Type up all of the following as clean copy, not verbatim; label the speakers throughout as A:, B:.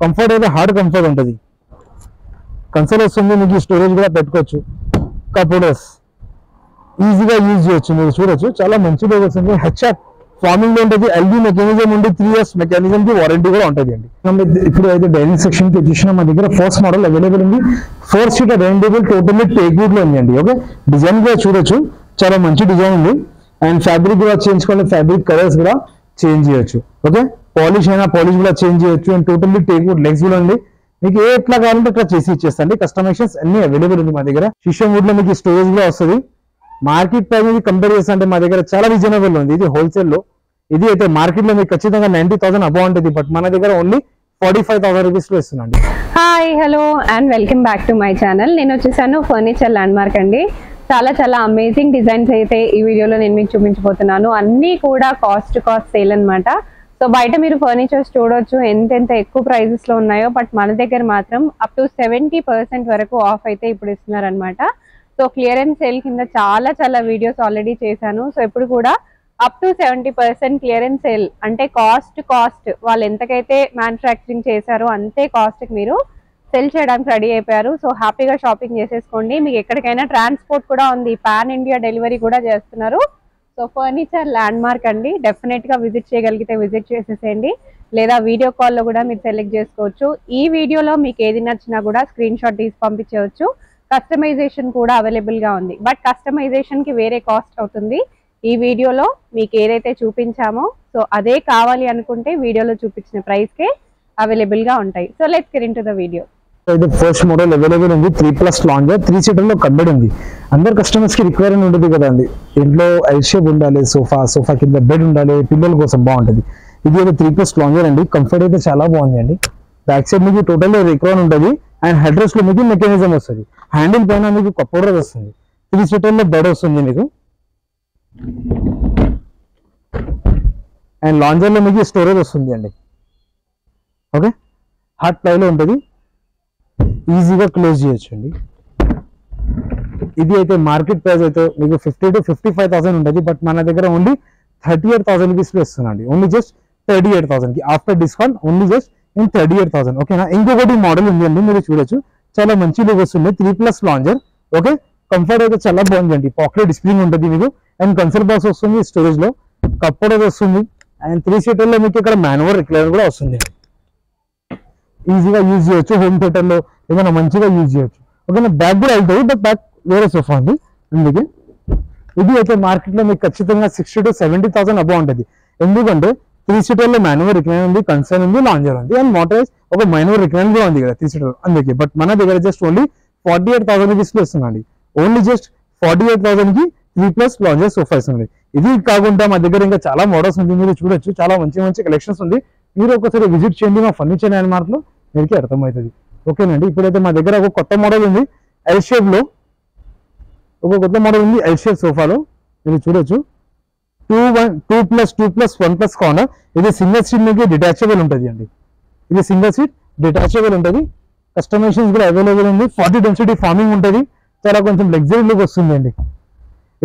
A: Comfort అయితే hard comfort ఉంటుంది. Console వస్తుంది, మీకు స్టోరేజ్ కూడా పెట్టుకోవచ్చు. కప్హోల్డర్స్ ఈజీగా యూజ్ చేయొచ్చు. మీరు చూడొచ్చు చాలా మంచి లోగో వస్తుంది. హెచ్ఆర్ ఫార్మింగ్ లో ఉంటుంది. ఎల్బీ మెకానిజం ఉండి 3 years మెకానిజం కి వారంటీ కూడా ఉంటుంది అండి. ఇప్పుడు అయితే డైనింగ్ సెక్షన్ కి వచ్చేసిన మా దగ్గర ఫస్ట్ మోడల్ అవైలబుల్ ఉంది. 4 seater dining table totally teakwood లో ఉంది అండి. ఓకే, డిజైన్ కూడా చూడొచ్చు, చాలా మంచి డిజైన్ ఉంది. అండ్ ఫ్యాబ్రిక్ కూడా చేంజ్ చేసుకోవాలి, ఫ్యాబ్రిక్ కలర్స్ కూడా చేంజ్ చేయొచ్చు. ఓకే, పాలిష్ అయినా పాలిష్ కూడా చేంజ్ చేయొచ్చు. అండ్ టోటల్లీ టేక్వుడ్ లెగ్స్ కూడా ఉంది. మీకు ఏ ఎట్లా కావాలంటే అట్లా చేసి ఇచ్చేస్తాండి. కస్టమైజేషన్స్ అన్ని అవైలబుల్ ఉంది మా దగ్గర. షిషం వుడ్ లో మీకు స్టోరేజ్ కూడా వస్తుంది. మార్కెట్ ప్రైస్ కంపేర్ చేస్తే మా దగ్గర చాలా రీజనబుల్ ఉంది. ఇది హోల్సేల్ లో, ఇది అయితే మార్కెట్ లో మీకు ఖచ్చితంగా 90,000 అబౌవ్ ఉంటుంది. బట్ మన దగ్గర ఓన్లీ 45,000 రూపీస్ లో ఇస్తున్నాండి.
B: Hi, hello and welcome back to my channel. నేను వచ్చేసాను ఫర్నిచర్ ల్యాండ్ మార్క్ అండి. చాలా అమేజింగ్ డిజైన్స్ అయితే ఈ వీడియోలో నేను మీకు చూపించబోతున్నాను. అన్నీ కూడా కాస్ట్ సేల్ అన్నమాట. సో బయట మీరు ఫర్నిచర్స్ చూడొచ్చు ఎంత ఎక్కువ ప్రైజెస్ లో ఉన్నాయో. బట్ మన దగ్గర మాత్రం అప్ టు 70% వరకు ఆఫ్ అయితే ఇప్పుడు ఇస్తున్నారు అనమాట. సో క్లియరెన్స్ సేల్ కింద చాలా వీడియోస్ ఆల్రెడీ చేశాను. సో ఇప్పుడు కూడా అప్ టు 70% క్లియరెన్స్ సేల్ అంటే కాస్ట్ వాళ్ళు ఎంతకైతే మ్యానుఫ్యాక్చరింగ్ చేశారో అంతే కాస్ట్ కి మీరు సెల్ చేయడానికి రెడీ అయిపోయారు. సో హ్యాపీగా షాపింగ్ చేసేసుకోండి. మీకు ఎక్కడికైనా ట్రాన్స్పోర్ట్ కూడా ఉంది, పాన్ ఇండియా డెలివరీ కూడా చేస్తున్నారు. సో ఫర్నిచర్ ల్యాండ్ మార్క్ అండి, డెఫినెట్ గా విజిట్ చేయగలిగితే విజిట్ చేసేసేయండి, లేదా వీడియో కాల్లో కూడా మీరు సెలెక్ట్ చేసుకోవచ్చు. ఈ వీడియోలో మీకు ఏది నచ్చినా కూడా స్క్రీన్ షాట్ తీసి పంపించవచ్చు. కస్టమైజేషన్ కూడా అవైలబుల్ గా ఉంది. బట్ కస్టమైజేషన్ కి వేరే కాస్ట్ అవుతుంది. ఈ వీడియోలో మీకు ఏదైతే చూపించామో సో అదే కావాలి అనుకుంటే వీడియోలో చూపించిన ప్రైస్ కే అవైలబుల్ గా ఉంటాయి. So let's get into the video.
A: ఇది ఫస్ట్ మోడల్ అవైలబుల్ ఉంది. 3+ లాంజర్ 3 seater లో కబెడ్ ఉంది. అందరు కస్టమర్స్ కి రిక్వైర్మెంట్ ఉంటుంది కదండి, ఇంట్లో ఎల్ షేప్ ఉండాలి, సోఫా కింద బెడ్ ఉండాలి, పిల్లల కోసం బాగుంటుంది. ఇది అయితే 3+ లాంజర్ అండి. కంఫర్ట్ అయితే చాలా బాగుంది అండి. బ్యాక్ సైడ్ మీకు టోటల్ రిక్వైర్ ఉంటుంది. అండ్ హెడ్ రెస్ట్ లో మీకు మెకానిజం వస్తుంది. హ్యాండిల్ పైన మీకు కప్హోల్డర్ వస్తుంది. 3 seater లో బెడ్ వస్తుంది మీకు. అండ్ లాంజర్ లో మీకు స్టోరేజ్ వస్తుంది అండి. ఓకే, హార్డ్ ప్లై లో ఉంటుంది, ఈజీగా క్లోజ్ చేయొచ్చు అండి. ఇది అయితే మార్కెట్ ప్రైస్ అయితే మీకు 50,000 to 55,000 ఉంటుంది. బట్ మన దగ్గర ఓన్లీ 38,000 రూపీస్ లో ఇస్తున్నాండి. ఓన్లీ జస్ట్ 38,000 కి after discount only just in 38,000. ఓకేనా. ఇంకొకటి మోడల్ ఉంది అండి, మీరు చూడొచ్చు, చాలా మంచి లుక్ వస్తుంది. 3+ లాంజర్. ఓకే, కంఫర్ట్ అయితే చాలా బాగుందండి. పాకెట్ స్ప్రింగ్ ఉంటుంది మీకు. అండ్ కన్సోల్ బాక్స్ వస్తుంది, స్టోరేజ్ లో కప్హోల్డర్ వస్తుంది. అండ్ 3 seater లో మీకు ఇక్కడ మాన్యువల్ రిక్లైనర్ కూడా వస్తుంది. ఈజీగా యూజ్ చేయొచ్చు. హోమ్ థియేటర్ లో ఏమైనా మంచిగా యూజ్ చేయొచ్చు. ఓకేనా. బ్యాక్ కూడా వెళ్తాయి, బట్ బ్యాక్ వేరే సోఫా ఉంది. అందుకే ఇది అయితే మార్కెట్ లో మీకు ఖచ్చితంగా 60,000 to 70,000 అబౌవ్ ఉంటుంది. ఎందుకంటే 3 seater లో మాన్యువల్ రిక్లైనర్ ఉంది, కన్సోల్ ఉంది, లాంజర్ ఉంది. అండ్ మోటరైజ్ ఒక మైనర్ రిక్లైనర్ కూడా ఉంది కదా 3 seater, అందుకే. బట్ మన దగ్గర జస్ట్ ఓన్లీ 48,000 రూపీస్ లో ఇస్తున్నాండి. ఓన్లీ జస్ట్ 48,000 కి 3+ లాంజర్ సోఫా ఇస్తుంది. ఇది కాకుండా మా దగ్గర ఇంకా చాలా మోడల్స్ ఉంది, మీరు చూడొచ్చు. చాలా మంచి కలెక్షన్స్ ఉంది. మీరు ఒకసారి విజిట్ చేయండి మా ఫర్నిచర్ ల్యాండ్ మార్క్ లో, మీకు అర్థమవుతుంది. ఓకేనండి. ఇప్పుడైతే మా దగ్గర ఒక కొత్త మోడల్ ఉంది ఎల్ షేప్ లో. ఒక కొత్త మోడల్ ఉంది ఎల్ షేప్ సోఫాలో, మీరు చూడొచ్చు. 2+1+ కార్నర్. ఇది సింగిల్ సీట్ మీకు డిటాచబుల్ ఉంటుంది అండి. ఇది సింగిల్ సీట్ డిటాచబుల్ ఉంటుంది. కస్టమైజేషన్స్ కూడా అవైలబుల్ ఉంది. 40 డెన్సిటీ ఫార్మింగ్ ఉంటుంది. చాలా కొంచెం లగ్జరీ లుక్ వస్తుంది అండి.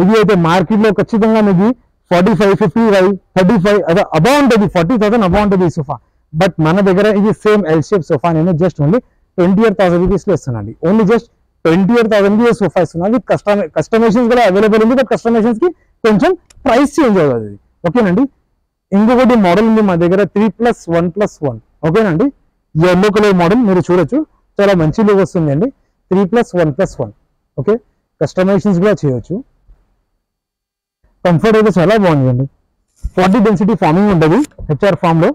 A: ఇది అయితే మార్కెట్ లో ఖచ్చితంగా మీకు 45, 50, 35 అదే అబౌవ్ ఉంటుంది. 40,000 అబౌవ్ ఉంటుంది ఈ సోఫా. బట్ మన దగ్గర ఇది సేమ్ ఎల్ షేప్ సోఫా నేను జస్ట్ ఓన్లీ 28,000 రూపీస్ లో ఇస్తున్నాండి. ఓన్లీ జస్ట్ 28,000 కి సోఫా ఇస్తున్నాను. కస్టమైజేషన్స్ కూడా అవైలబుల్ ఉంది. బట్ కస్టమైజేషన్స్ కి కొంచెం ప్రైస్ చేంజ్ అవుతుంది. ఓకేనండి. ఇంకొకటి మోడల్ ఉంది మా దగ్గర 3+1+1. ఓకేనండి. ఎల్లో కలర్ మోడల్ మీరు చూడొచ్చు, చాలా మంచి లుక్ వస్తుంది అండి. 3+1+1. ఓకే, కస్టమైజేషన్స్ కూడా చేయొచ్చు. కంఫర్ట్ అయితే చాలా బాగుందండి. 40 డెన్సిటీ ఫార్మింగ్ ఉంటుంది హెచ్ఆర్ ఫామ్ లో.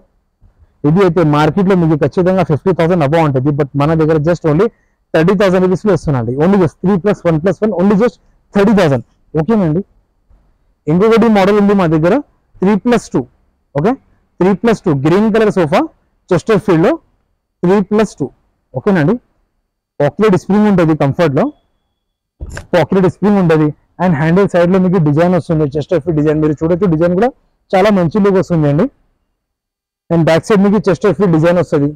A: ఇది అయితే మార్కెట్ లో మీకు ఖచ్చితంగా 50,000 అబౌవ్ ఉంటుంది. బట్ మన దగ్గర జస్ట్ ఓన్లీ 30,000 రూపీస్ లో ఇస్తున్నాండి. Only just 3+1+1 only just 30,000. ఓకేనండి. ఇంకొకటి మోడల్ ఉంది మా దగ్గర 3+2. Okay, 3+2 green colour sofa Chesterfield లో 3+2. ఓకేనండి. పాకెట్ స్ప్రింగ్ ఉంటుంది, కంఫర్ట్ లో పాకెట్ స్ప్రింగ్ ఉంటుంది. అండ్ హ్యాండిల్ సైడ్ లో మీకు డిజైన్ వస్తుంది, చెస్టర్ ఫీల్డ్ డిజైన్. మీరు చూడొచ్చు, డిజైన్ కూడా చాలా మంచి లుక్ వస్తుంది అండి. అండ్ బ్యాక్ సైడ్ మీకు చెస్టర్ ఫీల్డ్ డిజైన్ వస్తుంది.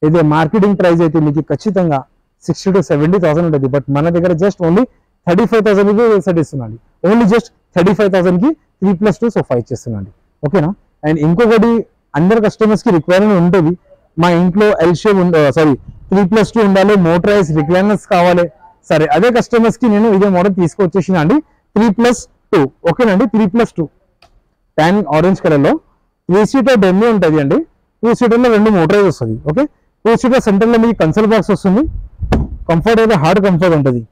A: ఇది మార్కెటింగ్ ప్రైస్ అయితే మీకు ఖచ్చితంగా 60,000 to 70,000 ఉంటుంది. బట్ మన దగ్గర జస్ట్ ఓన్లీ 35,000 కి ఇస్తున్నాండి. ఓన్లీ జస్ట్ 35,000 కి 3+2 సోఫా ఇచ్చేస్తున్నాండి. ఓకేనా. అండ్ ఇంకొకటి అందరు కస్టమర్స్ కి రిక్వైర్మెంట్ ఉంటుంది, మా ఇంట్లో ఎల్ షేప్ సారీ 3+2 ఉండాలి, మోటరైజ్ రిక్లైనర్స్ కావాలి, సరే అదే కస్టమర్స్ కి నేను ఇదే మోడల్ తీసుకొచ్చేసిన అండి 3+2. ఓకేనండి 3+2 ట్యాన్ ఆరెంజ్ కలర్ లో 3 సీటర్ డెమ్మీ ఉంటుంది అండి. 2 సీటర్లో 2 మోటరైజ్ వస్తుంది. ఓకే 2 సీటర్ సెంటర్ లో మీకు కన్సోల్ బాక్స్ వస్తుంది. కంఫర్ట్ అయితే హార్డ్ కంఫర్ట్ ఉంటుంది.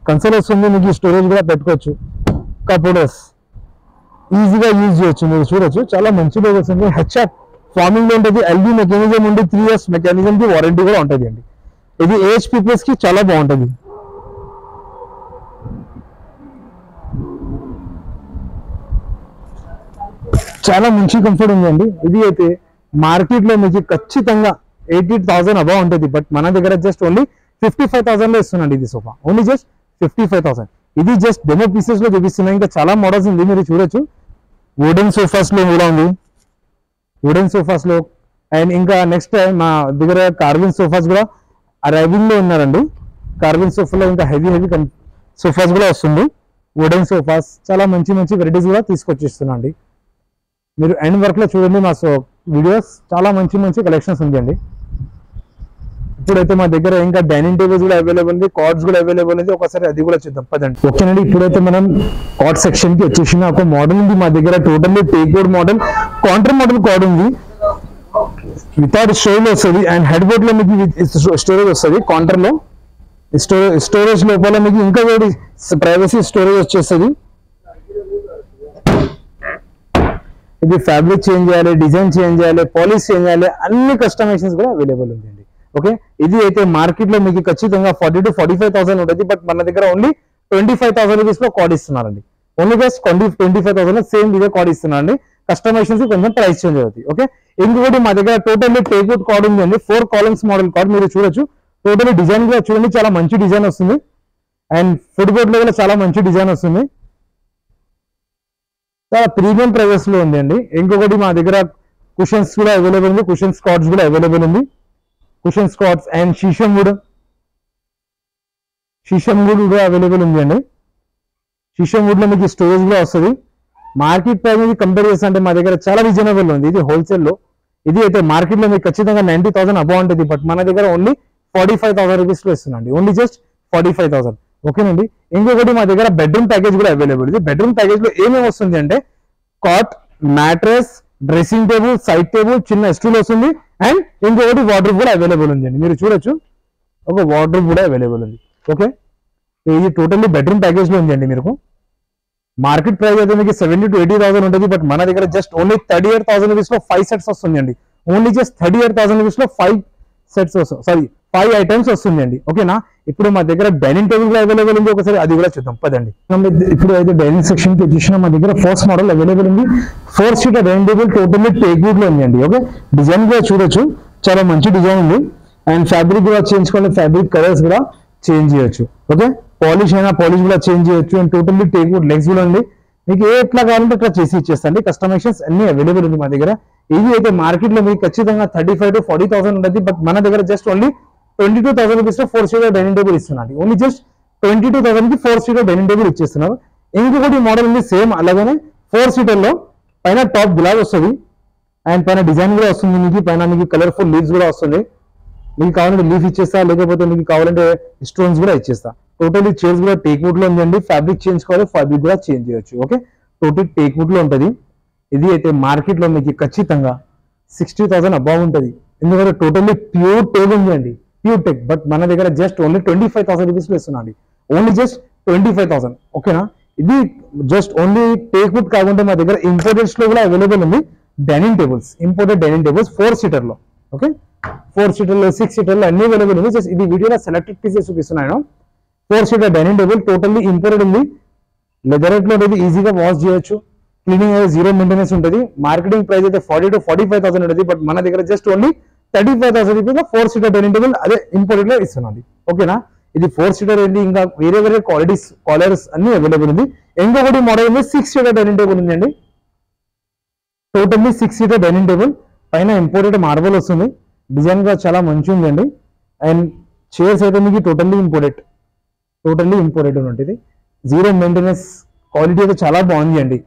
A: కన్సోల్ వస్తుంది, మీకు స్టోరేజ్ కూడా పెట్టుకోవచ్చు. కప్బోర్డ్స్ ఈజీగా యూజ్ చేయొచ్చు. మీరు చూడొచ్చు చాలా మంచిగా వస్తుంది. హెచ్ఆర్ ఫార్మింగ్ లో ఉంటుంది. ఎల్బీ మెకానిజం ఉండి 3 years మెకానిజం కి వారంటీ కూడా ఉంటుంది అండి. ఇది ఏజ్ పీపుల్స్ కి చాలా బాగుంటుంది. చాలా మంచి కంఫర్ట్ ఉందండి. ఇది అయితే మార్కెట్ లో మీకు ఖచ్చితంగా 80,000 అబౌవ్ ఉంటుంది. బట్ మన దగ్గర జస్ట్ ఓన్లీ 55,000 లో ఇస్తున్నాండి ఇది సోఫా. Only just 55,000. ఇది జస్ట్ డెమో పీసెస్ లో చూపిస్తున్నాయి. ఇంకా చాలా మోడల్స్ ఉంది, మీరు చూడొచ్చు. వుడెన్ సోఫాస్ లో కూడా ఉంది, వుడెన్ సోఫాస్ లో. అండ్ ఇంకా నెక్స్ట్ మా దగ్గర కార్విన్ సోఫాస్ కూడా అరైవింగ్ లో ఉన్నారండి. కార్విన్ సోఫాలో ఇంకా హెవీ సోఫాస్ కూడా వస్తుంది. వుడెన్ సోఫాస్ చాలా మంచి మంచి వెరైటీస్ కూడా తీసుకొచ్చిస్తున్నా అండి. మీరు ఎండ్ వర్క్ లో చూడండి మా వీడియోస్, చాలా మంచి మంచి కలెక్షన్స్ ఉంది అండి. ఇప్పుడైతే మా దగ్గర ఇంకా డైనింగ్ టేబుల్స్ కూడా అవైలబుల్ ఉంది, కార్డ్స్ కూడా అవైలబుల్ ఉంది. ఒకసారి అది కూడా చూద్దాం పదండి. ఓకేనండి, ఇప్పుడైతే మనం కార్డ్ సెక్షన్ కి వచ్చేసిన ఒక మోడల్ ఉంది మా దగ్గర. Totally teak wood model, counter model card ఉంది. వితౌట్ స్టోరేజ్ వస్తుంది అండ్ హెడ్ బోర్డ్ లో మీకు స్టోరేజ్ వస్తుంది. కౌంటర్ లో స్టోరేజ్ లోపల మీకు ఇంకా ప్రైవసీ స్టోరేజ్ వచ్చేస్తుంది. ఇది ఫ్యాబ్రిక్ చేంజ్ చేయాలి, డిజైన్ చేంజ్ చేయాలి, పాలిష్ చేంజ్ చేయాలి, అన్ని కస్టమైజేషన్స్ కూడా అవైలబుల్ ఉందండి. ఓకే ఇది అయితే మార్కెట్ లో మీకు ఖచ్చితంగా 40,000 to 45,000 ఉంటుంది. బట్ మన దగ్గర ఓన్లీ 25,000 రూపీస్ లో కార్డ్ ఇస్తున్నారండి. ఓన్లీ జస్ట్ 25,000 లో సేమ్ ఇదే కార్డ్ ఇస్తున్నారండి. కస్టమైజేషన్స్ కొంచెం ప్రైస్ చేంజ్ అవుతుంది. ఓకే ఇంకొకటి మా దగ్గర టోటల్లీ టేక్వుడ్ కార్డ్ ఉందండి. 4 columns మోడల్ కార్డ్ మీరు చూడొచ్చు. టోటల్లీ డిజైన్ కూడా చూడండి, చాలా మంచి డిజైన్ వస్తుంది. అండ్ ఫుడ్ బోర్డ్ లో కూడా చాలా మంచి డిజైన్ వస్తుంది. చాలా ప్రీమియం ప్రైజెస్ లో ఉంది అండి. ఇంకొకటి మా దగ్గర కుషన్స్ కూడా అవైలబుల్ ఉంది, కుషన్స్ కార్డ్స్ కూడా అవైలబుల్ ఉంది. కుషన్స్ కార్డ్స్ అండ్ షీషమ్ వుడ్ కూడా అవైలబుల్ ఉంది అండి. షీషమ్ వుడ్ లో మీకు స్టోరేజ్ కూడా వస్తుంది. మార్కెట్ ప్రైస్ కంపేర్ చేస్తే అంటే మా దగ్గర చాలా రీజనబుల్ ఉంది. ఇది హోల్సేల్ లో. ఇది అయితే మార్కెట్ లో మీకు ఖచ్చితంగా 90,000 అబౌవ్ ఉంటుంది. బట్ మన దగ్గర ఓన్లీ 45,000 రూపీస్ లో ఇస్తున్నాండి. Only just 45,000. ఓకేనండి, ఇంకొకటి మా దగ్గర బెడ్రూమ్ ప్యాకేజ్ కూడా అవైలబుల్ ఉంది. బెడ్రూమ్ ప్యాకేజ్ లో ఏమేమి వస్తుంది అంటే cot, mattress, dressing table, side table, చిన్న స్టూల్ వస్తుంది. అండ్ ఇంకొకటి వార్డ్రోబ్ కూడా అవైలబుల్ ఉంది అండి. మీరు చూడొచ్చు, ఒక వార్డ్రోబ్ కూడా అవైలబుల్ ఉంది. ఓకే ఇది టోటల్లీ బెడ్రూమ్ ప్యాకేజ్ లో ఉంది అండి. మీకు మార్కెట్ ప్రైస్ అయితే మీకు 70,000 to 80,000 ఉంటుంది. బట్ మన దగ్గర జస్ట్ ఓన్లీ 38,000 రూపీస్ లో 5 sets వస్తుంది అండి. ఓన్లీ జస్ట్ 38,000 రూపీస్ లో 5 sets వస్తుంది, 5 items వస్తుంది అండి. ఓకేనా, ఇప్పుడు మా దగ్గర డైనింగ్ టేబుల్ కూడా అవైలబుల్ ఉంది. ఒకసారి అది కూడా చూద్దాం పదండి. ఇప్పుడు అయితే డైనింగ్ సెక్షన్ కి వచ్చేసిన మా దగ్గర ఫస్ట్ మోడల్ అవైలబుల్ ఉంది. 4 seater dining table totally teakwood లో ఉంది అండి. ఓకే డిజైన్ కూడా చూడొచ్చు, చాలా మంచి డిజైన్ ఉంది. అండ్ ఫ్యాబ్రిక్ కూడా చేంజ్ చేసుకోవాలి, ఫ్యాబ్రిక్ కలర్స్ కూడా చేంజ్ చేయొచ్చు. ఓకే పాలిష్ అయినా పాలిష్ కూడా చేంజ్ చేయొచ్చు. అండ్ టోటల్లీ టేక్వుడ్ లెగ్స్ కూడా ఉంది. మీకు ఏ ఎట్లా కావాలంటే అట్లా చేసి ఇచ్చేస్తాండి. కస్టమైజేషన్స్ అన్ని అవైలబుల్ ఉంది మా దగ్గర. ఇది అయితే మార్కెట్ లో మీకు ఖచ్చితంగా 35,000 to 40,000 ఉంటుంది. బట్ మన దగ్గర జస్ట్ ఓన్లీ 22,000 రూపీస్ లో 4 seater డైనింగ్ టేబుల్ ఇస్తున్నాండి. ఓన్లీ జస్ట్ 22,000 కి 4 seater డైనింగ్ టేబుల్ ఇచ్చేస్తున్నారు. ఇంకొకటి మోడల్ ఉంది సేమ్ అలాగనే 4 seater లో పైన టాప్ గులాబ్ వస్తుంది అండ్ పైన డిజైన్ కూడా వస్తుంది. మీకు పైన మీకు కలర్ఫుల్ లీవ్స్ కూడా వస్తుంది. మీకు కావాలంటే లీఫ్ ఇచ్చేస్తా, లేకపోతే మీకు కావాలంటే స్టోన్స్ కూడా ఇచ్చేస్తా. టోటల్లీ చైర్స్ కూడా టేక్వుడ్ లో ఉందండి. ఫ్యాబ్రిక్ చేంజ్ కావాలి, ఫ్యాబ్రిక్ కూడా చేంజ్ చేయొచ్చు. ఓకే టోటల్ టేక్వుడ్ లో ఉంటుంది. ఇది అయితే మార్కెట్ లో మీకు ఖచ్చితంగా 60,000 అబౌవ్ ఉంటుంది. ఎందుకంటే టోటల్లీ ప్యూర్ టేక్ ఉంది అండి, ప్యూర్ టెక్. బట్ మన దగ్గర జస్ట్ ఓన్లీ 25,000 రూపీస్ లో ఇస్తున్నాండి. Only just 25,000. ఓకేనా, ఇది జస్ట్ ఓన్లీ టేక్వుడ్ కాకుండా మా దగ్గర ఇంపోర్టెడ్స్ లో కూడా అవైలబుల్ ఉంది. Dining tables, imported dining tables 4 seater లో. ఓకే 4 seater లో 6 seater లో అన్ని అవైలబుల్ ఉంది. జస్ట్ ఇది వీడియోలో సెలెక్టెడ్ పీసెస్ చూపిస్తున్నాను. 4 seater dining table totally imported ఉంది. లెదర్ లో అనేది ఈజీగా వాష్ చేయొచ్చు. క్లీనింగ్ అయితే 0 మెయింటెనెన్స్ ఉంటుంది. మార్కెటింగ్ ప్రైస్ అయితే 40,000 to 45,000 ఉంటుంది. బట్ మన దగ్గర just only 35,000 rupees 4 seater dining table అదే ఇంపోర్టెడ్ లో ఇస్తున్నాండి. ఓకేనా, ఇది 4 seater ఏంటి, ఇంకా వేరే వేరే క్వాలిటీస్ కాలర్స్ అన్ని అవైలబుల్ ఉంది. ఇంకొకటి మోడల్ ఉంది 6 seater డైనింగ్ టేబుల్ ఉందండి. టోటల్లీ 6 seater డైనింగ్ టేబుల్ పైన ఇంపోర్టెడ్ మార్బల్ వస్తుంది. డిజైన్ కూడా చాలా మంచిగా ఉందండి. అండ్ చైర్స్ అయితే మీకు టోటల్లీ ఇంపోర్టెడ్ ఉంటుంది. 0 మెయింటెనెన్స్, క్వాలిటీ అయితే చాలా బాగుంది అండి.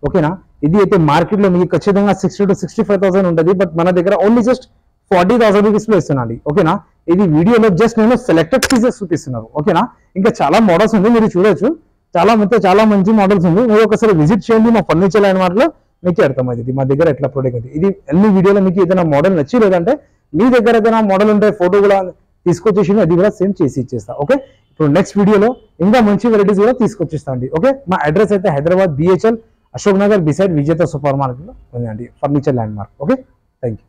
A: ఓకేనా, ఇది అయితే మార్కెట్ లో మీకు ఖచ్చితంగా 60,000 to 65,000 ఉంటుంది. బట్ మన దగ్గర ఓన్లీ జస్ట్ 40,000 రూపీస్ లో ఇస్తున్నాండి. ఓకేనా, ఇది వీడియోలో జస్ట్ నేను సెలెక్టెడ్ పీసెస్ చూపిస్తున్నాను. ఓకేనా, ఇంకా చాలా మోడల్స్ ఉంది, మీరు చూడొచ్చు. చాలా మంచి మోడల్స్ ఉంది. మీరు ఒకసారి విజిట్ చేయండి మా ఫర్నిచర్ ల్యాండ్ మార్క్ లో, మీకు అర్థమవుతుంది మా దగ్గర ఎట్లా ప్రొడక్ట్ ఉంది. ఇది అన్ని వీడియోలో మీకు ఏదైనా మోడల్ నచ్చి లేదంటే మీ దగ్గర ఏదైనా మోడల్ ఉంటే ఫోటో కూడా తీసుకొచ్చేసి అది కూడా సేమ్ చేసి ఇచ్చేస్తా. ఓకే, ఇప్పుడు నెక్స్ట్ వీడియోలో ఇంకా మంచి వెరైటీస్ కూడా తీసుకొచ్చేస్తా అండి. ఓకే, మా అడ్రస్ అయితే హైదరాబాద్ BHL అశోక్ నగర్ బిసైడ్ విజేత సూపర్ మార్కెట్ లో ఉందండి, furniture land mark. Okay, thank you.